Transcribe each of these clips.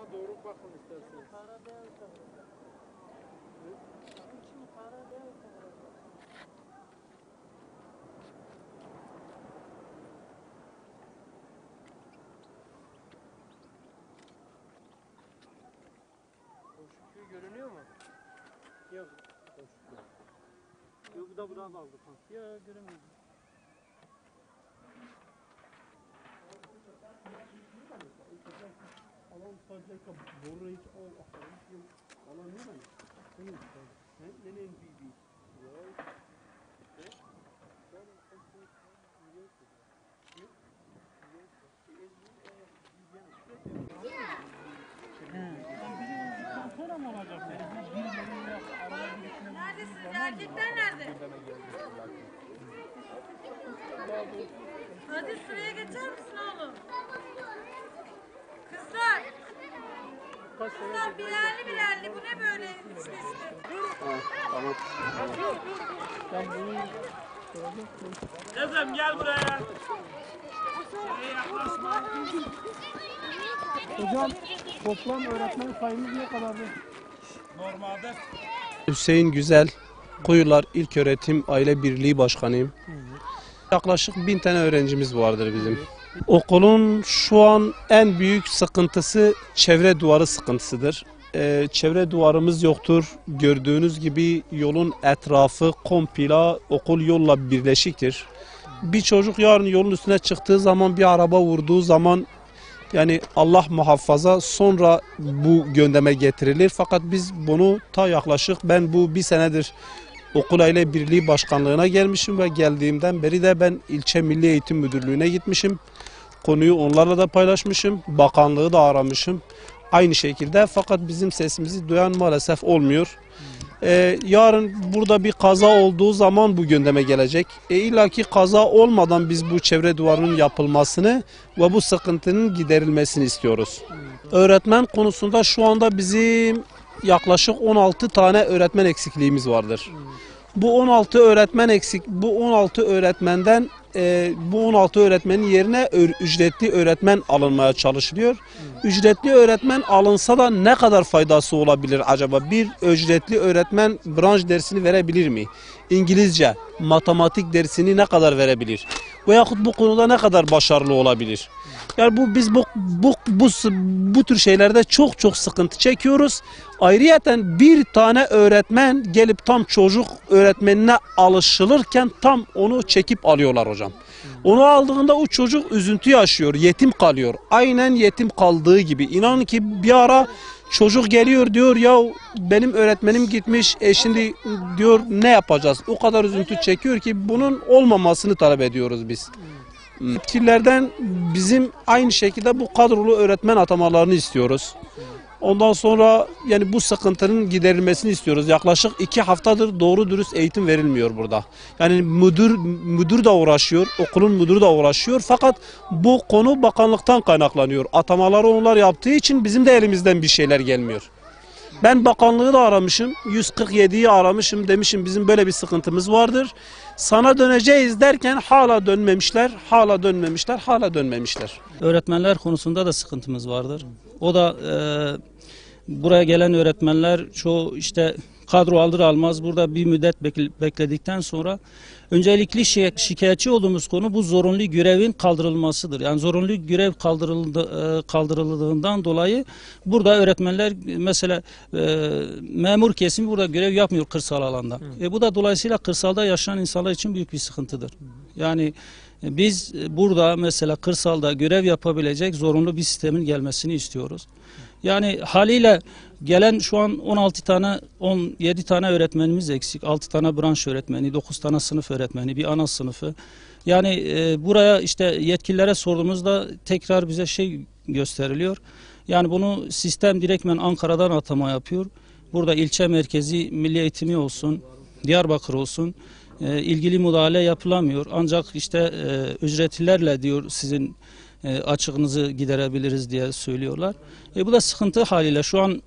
Sağa doğru bakın isterseniz. Koşukuyu görünüyor mu? Yok. Yok, bu da buradan kaldı. Yok, görünmüyor. Alan sadece boru hiç alan ne var? Nenin bibi? Neredesiniz? Erkekler nerede? Hadi sıraya geçer misin oğlum? Kızlar. Kızlar bilalli bu ne böyle? Tamam. Kızım gel buraya. Yaklaşma. Hocam toplam öğretmen sayımız ne kadardı? Normalde Hüseyin Güzel, Kuyular İlköğretim Aile Birliği Başkanıyım. Yaklaşık 1000 tane öğrencimiz vardır bizim. Okulun şu an en büyük sıkıntısı çevre duvarı sıkıntısıdır. Çevre duvarımız yoktur. Gördüğünüz gibi yolun etrafı komple okul yolla birleşiktir. Bir çocuk yarın yolun üstüne çıktığı zaman bir araba vurduğu zaman yani Allah muhafaza sonra bu gündeme getirilir. Fakat biz bunu yaklaşık ben bu bir senedir Okul Aile Birliği Başkanlığı'na gelmişim ve geldiğimden beri de ben ilçe Milli Eğitim Müdürlüğü'ne gitmişim. Konuyu onlarla da paylaşmışım. Bakanlığı da aramışım. Aynı şekilde fakat bizim sesimizi duyan maalesef olmuyor. Yarın burada bir kaza olduğu zaman bu gündeme gelecek. İlla ki kaza olmadan biz bu çevre duvarının yapılmasını ve bu sıkıntının giderilmesini istiyoruz. Öğretmen konusunda şu anda bizim yaklaşık 16 tane öğretmen eksikliğimiz vardır. Bu 16 öğretmen bu 16 öğretmenden bu 16 öğretmenin yerine ücretli öğretmen alınmaya çalışılıyor. Ücretli öğretmen alınsa da ne kadar faydası olabilir acaba? Bir ücretli öğretmen branş dersini verebilir mi? İngilizce, matematik dersini ne kadar verebilir? Veyahut bu konuda ne kadar başarılı olabilir? Yani biz bu tür şeylerde çok sıkıntı çekiyoruz. Ayrıyeten bir tane öğretmen gelip tam çocuk öğretmenine alışılırken tam onu çekip alıyorlar hocam. Onu aldığında o çocuk üzüntü yaşıyor, yetim kalıyor. Aynen yetim kaldığı gibi. İnanın ki bir ara çocuk geliyor diyor ya benim öğretmenim gitmiş şimdi diyor ne yapacağız? O kadar üzüntü çekiyor ki bunun olmamasını talep ediyoruz biz. Yetkililerden bizim aynı şekilde bu kadrolu öğretmen atamalarını istiyoruz. Ondan sonra yani bu sıkıntının giderilmesini istiyoruz. Yaklaşık 2 haftadır doğru dürüst eğitim verilmiyor burada. Yani müdür de uğraşıyor, okulun müdürü de uğraşıyor. Fakat bu konu bakanlıktan kaynaklanıyor. Atamaları onlar yaptığı için bizim de elimizden bir şeyler gelmiyor. Ben bakanlığı da aramışım, 147'yi aramışım, demişim bizim böyle bir sıkıntımız vardır. Sana döneceğiz derken hala dönmemişler. Öğretmenler konusunda da sıkıntımız vardır. O da buraya gelen öğretmenler çoğu işte kadro alır almaz burada bir müddet bekledikten sonra öncelikli şikayetçi olduğumuz konu bu zorunlu görevin kaldırılmasıdır. Yani zorunlu görev kaldırıldığından dolayı burada öğretmenler mesela memur kesimi burada görev yapmıyor kırsal alanda. Bu da dolayısıyla kırsalda yaşayan insanlar için büyük bir sıkıntıdır. Yani biz burada mesela kırsalda görev yapabilecek zorunlu bir sistemin gelmesini istiyoruz. Yani haliyle gelen şu an 17 tane öğretmenimiz eksik. 6 tane branş öğretmeni, 9 tane sınıf öğretmeni, bir ana sınıfı. Yani buraya işte yetkililere sorduğumuzda tekrar bize gösteriliyor. Yani bunu sistem direktmen Ankara'dan atama yapıyor. Burada ilçe merkezi milli eğitimi olsun, Diyarbakır olsun ilgili müdahale yapılamıyor. Ancak işte ücretlilerle diyor sizin açığınızı giderebiliriz diye söylüyorlar. Bu da sıkıntı haliyle. Şu an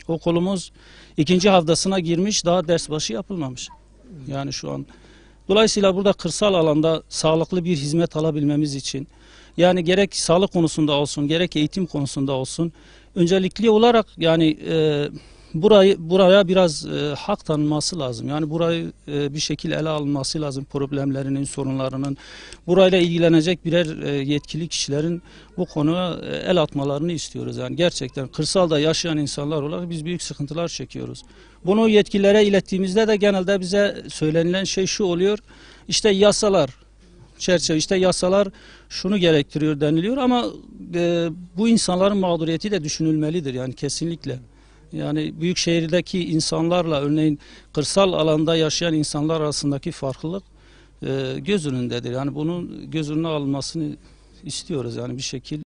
okulumuz 2. haftasına girmiş, daha ders başı yapılmamış. Yani şu an. Dolayısıyla burada kırsal alanda sağlıklı bir hizmet alabilmemiz için, Yani gerek sağlık konusunda olsun, gerek eğitim konusunda olsun. Öncelikli olarak yani buraya biraz hak tanınması lazım. Yani burayı bir şekilde ele alınması lazım, problemlerinin, sorunlarının. Burayla ilgilenecek birer yetkili kişilerin bu konuya el atmalarını istiyoruz. Yani gerçekten kırsalda yaşayan insanlar olarak biz büyük sıkıntılar çekiyoruz. Bunu yetkililere ilettiğimizde de genelde bize söylenilen şey şu oluyor. İşte yasalar işte yasalar şunu gerektiriyor deniliyor ama bu insanların mağduriyeti de düşünülmelidir yani kesinlikle. Yani büyük şehirdeki insanlarla örneğin kırsal alanda yaşayan insanlar arasındaki farklılık göz önündedir. Yani bunun göz önüne alınmasını istiyoruz yani bir şekilde.